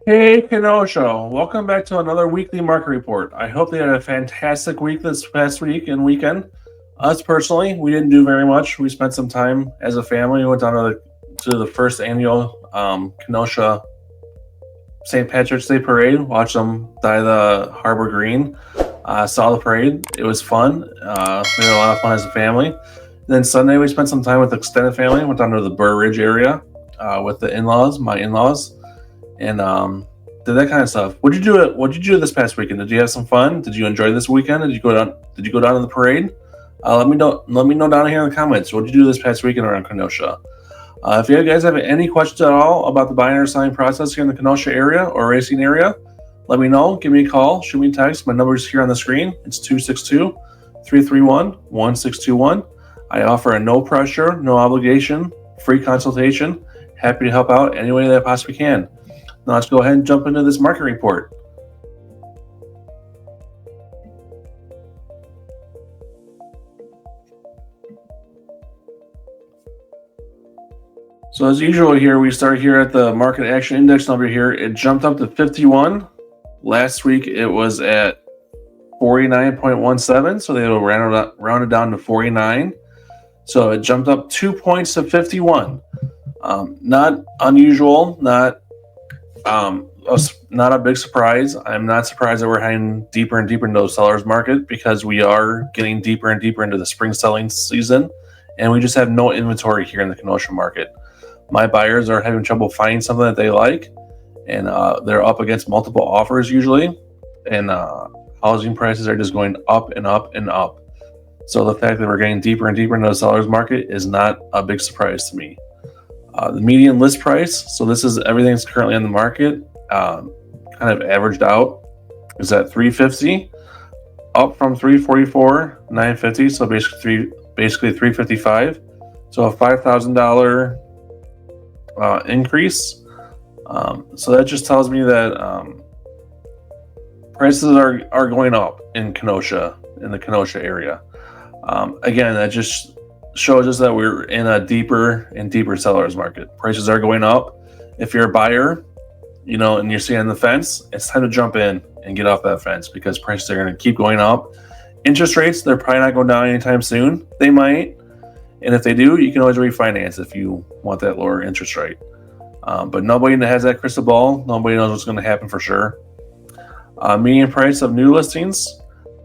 Hey, Kenosha. Welcome back to another weekly market report. I hope they had a fantastic week this past week and weekend. Us personally, we didn't do very much. We spent some time as a family. We went down to the first annual Kenosha St. Patrick's Day parade, watched them dye the Harbor Green. Saw the parade. It was fun. We had a lot of fun as a family. Then Sunday, we spent some time with extended family. Went down to the Burr Ridge area with the in-laws, my in-laws, and did that kind of stuff. What'd you do? What'd you do this past weekend? Did you have some fun? Did you enjoy this weekend? Did you go down? Did you go down to the parade? Let me know. Let me know down here in the comments. What'd you do this past weekend around Kenosha? If you guys have any questions at all about the buying or selling process here in the Kenosha area or Racine area, let me know. Give me a call. Shoot me a text. My number is here on the screen. It's 262-331-1621. I offer a no pressure, no obligation, free consultation. Happy to help out any way that I possibly can. Now let's go ahead and jump into this market report. So as usual here, we start here at the market action index number here. It jumped up to 51. Last week it was at 49.17, so they will round it down to 49. So it jumped up 2 points to 51. Not unusual, not a big surprise. I'm not surprised that we're heading deeper and deeper into the seller's market because we are getting deeper and deeper into the spring selling season, and we just have no inventory here in the Kenosha market. My buyers are having trouble finding something that they like, and they're up against multiple offers usually, and housing prices are just going up and up and up. So the fact that we're getting deeper and deeper into the seller's market is not a big surprise to me. The median list price, so this is everything that's currently on the market, kind of averaged out, is at $350, up from $344,950, so basically $355. So a $5,000 increase. So that just tells me that prices are going up in Kenosha, in the Kenosha area. Again, that just shows us that we're in a deeper and deeper seller's market. Prices are going up. If you're a buyer, and you're sitting on the fence, it's time to jump in and get off that fence because prices are going to keep going up. Interest rates, they're probably not going down anytime soon. They might. And if they do, you can always refinance if you want that lower interest rate. But nobody has that crystal ball. Nobody knows what's going to happen for sure. Median price of new listings.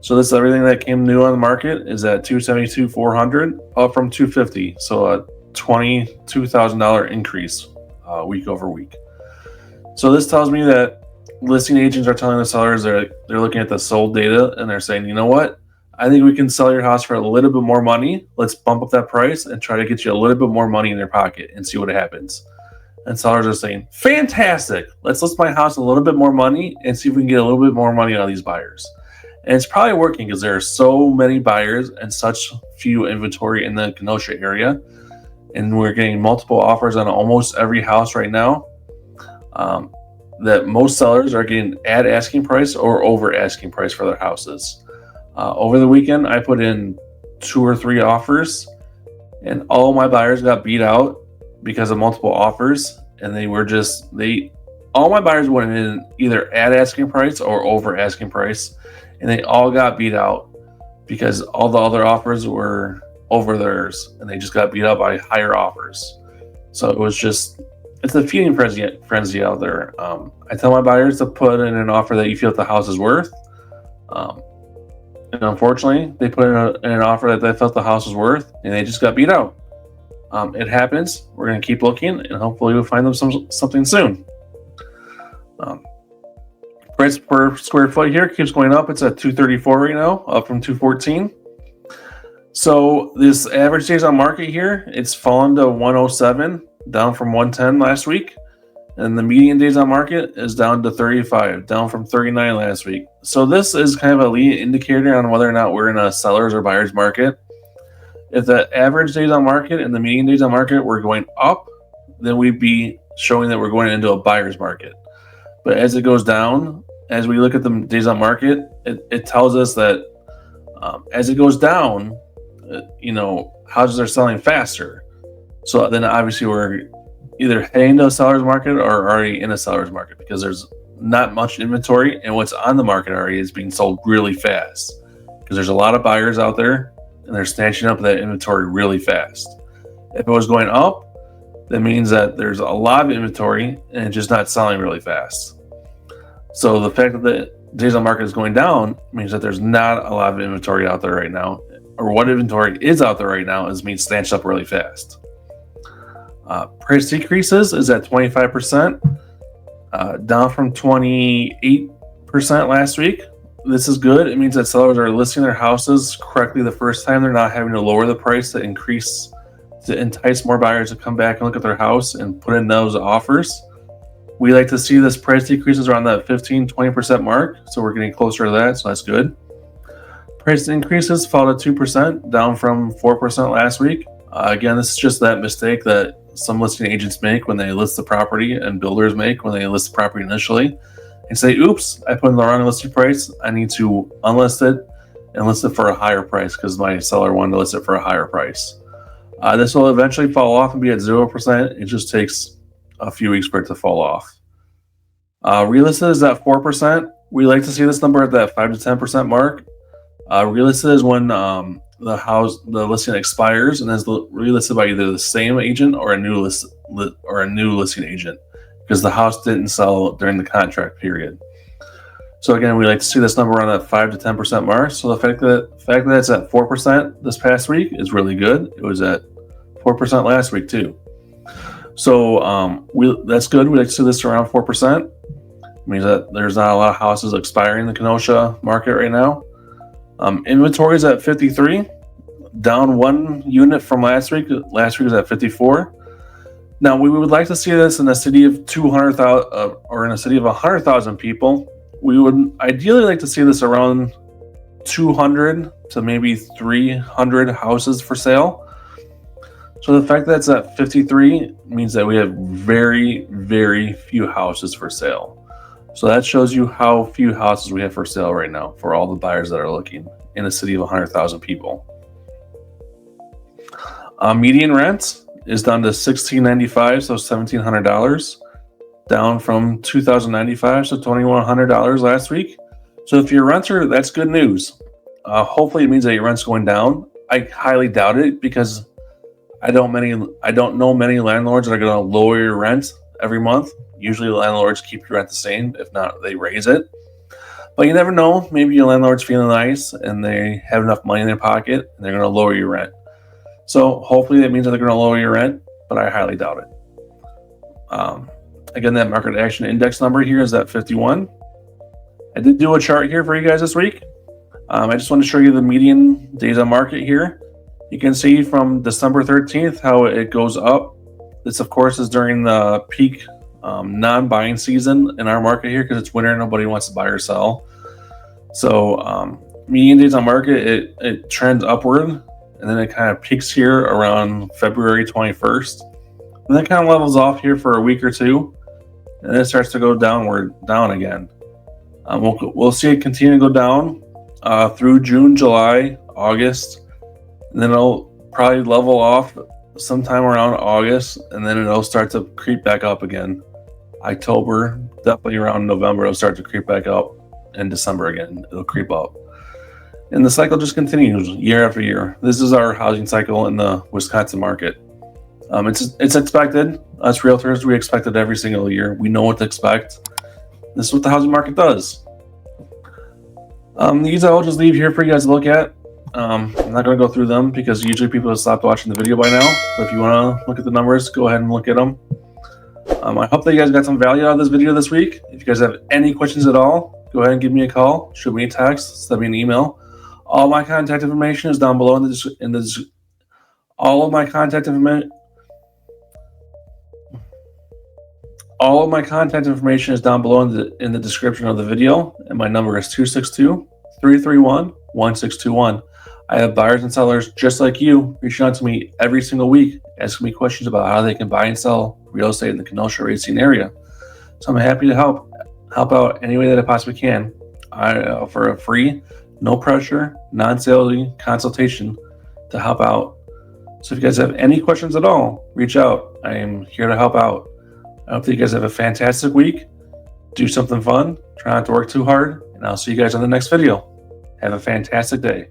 So this is everything that came new on the market is at $272,400, up from $250. So a $22,000 increase week over week. So this tells me that listing agents are telling the sellers they're looking at the sold data and they're saying, you know what? I think we can sell your house for a little bit more money. Let's bump up that price and try to get you a little bit more money in your pocket and see what happens. And sellers are saying, fantastic. Let's list my house a little bit more money and see if we can get a little bit more money out of these buyers. And it's probably working because there are so many buyers and such few inventory in the Kenosha area. And we're getting multiple offers on almost every house right now. That most sellers are getting at asking price or over asking price for their houses. Over the weekend, I put in 2 or 3 offers, and all my buyers got beat out because of multiple offers. And all my buyers went in either at asking price or over asking price, and they all got beat out because all the other offers were over theirs, and they just got beat up by higher offers. So it's a feeding frenzy out there. I tell my buyers to put in an offer that you feel that the house is worth. And unfortunately, they put in an offer that they felt the house was worth, and they just got beat out. It happens. We're going to keep looking, and hopefully we'll find them something soon. Price per square foot here keeps going up. It's at $234 right now, up from $214. So this average days on market here, it's fallen to 107, down from 110 last week. And the median days on market is down to 35, down from 39 last week. So this is kind of a lead indicator on whether or not we're in a seller's or buyer's market. If the average days on market and the median days on market were going up, then we'd be showing that we're going into a buyer's market. But as it goes down, as we look at the days on market, it tells us that as it goes down, houses are selling faster. So then obviously we're either heading to a seller's market or already in a seller's market, because there's not much inventory, and what's on the market already is being sold really fast because there's a lot of buyers out there and they're snatching up that inventory really fast. If it was going up, that means that there's a lot of inventory and it's just not selling really fast. So the fact that the days on market is going down means that there's not a lot of inventory out there right now, or what inventory is out there right now is being snatched up really fast. Price decreases is at 25%, down from 28% last week. This is good. It means that sellers are listing their houses correctly the first time. They're not having to lower the price to entice more buyers to come back and look at their house and put in those offers. We like to see this price decreases around that 15-20% mark, so we're getting closer to that, so that's good. Price increases fall to 2%, down from 4% last week. Again, this is just that mistake that some listing agents make when they list the property, and builders make when they list the property initially, and say, oops, I put in the wrong listing price. I need to unlist it and list it for a higher price because my seller wanted to list it for a higher price. This will eventually fall off and be at 0%. It just takes a few weeks for it to fall off. Relisted is at 4%. We like to see this number at that 5 to 10% mark. Relisted is when the listing expires and is relisted by either the same agent or a new listing agent, because the house didn't sell during the contract period. So again, we like to see this number around that 5 to 10% mark. So the fact that it's at 4% this past week is really good. It was at 4% last week too. So that's good. We like to see this around 4%. It means that there's not a lot of houses expiring in the Kenosha market right now. Inventory is at 53, down 1 unit from last week. Last week was at 54. Now, we would like to see this in a city of 200,000 or in a city of 100,000 people. We would ideally like to see this around 200 to maybe 300 houses for sale. So the fact that it's at 53 means that we have very, very few houses for sale. So that shows you how few houses we have for sale right now for all the buyers that are looking in a city of 100,000 people. Median rent is down to $1,695, so $1,700, down from $2,095, so $2,100 last week. So if you're a renter, that's good news. Hopefully it means that your rent's going down. I highly doubt it, because I don't know many landlords that are going to lower your rent every month. Usually landlords keep your rent the same. If not, they raise it. But you never know. Maybe your landlord's feeling nice and they have enough money in their pocket and they're going to lower your rent. So hopefully that means that they're going to lower your rent, but I highly doubt it. Again, that market action index number here is at 51. I did do a chart here for you guys this week. I just want to show you the median days on market here. You can see from December 13th how it goes up. This, of course, is during the peak non-buying season in our market here, because it's winter, nobody wants to buy or sell. So median days on market, it trends upward, and then it kind of peaks here around February 21st. And then it kind of levels off here for a week or two, and then it starts to go down again. We'll see it continue to go down through June, July, August, and then it'll probably level off sometime around August, and then it'll start to creep back up again. October, definitely around November, it'll start to creep back up, and December again, it'll creep up. And the cycle just continues year after year. This is our housing cycle in the Wisconsin market. It's expected. Us realtors, we expect it every single year. We know what to expect. This is what the housing market does. These I'll just leave here for you guys to look at. I'm not going to go through them because usually people have stopped watching the video by now. But if you want to look at the numbers, go ahead and look at them. I hope that you guys got some value out of this video this week. If you guys have any questions at all, go ahead and give me a call, shoot me a text, send me an email. All my contact information is down below all of my contact information is down below in the description of the video, and my number is 262-331-1621. I have buyers and sellers just like you reaching out to me every single week, asking me questions about how they can buy and sell real estate in the Kenosha racing area. So I'm happy to help out any way that I possibly can. I offer a free, no pressure, non-salesy consultation to help out. So if you guys have any questions at all, reach out. I am here to help out. I hope that you guys have a fantastic week. Do something fun. Try not to work too hard. And I'll see you guys on the next video. Have a fantastic day.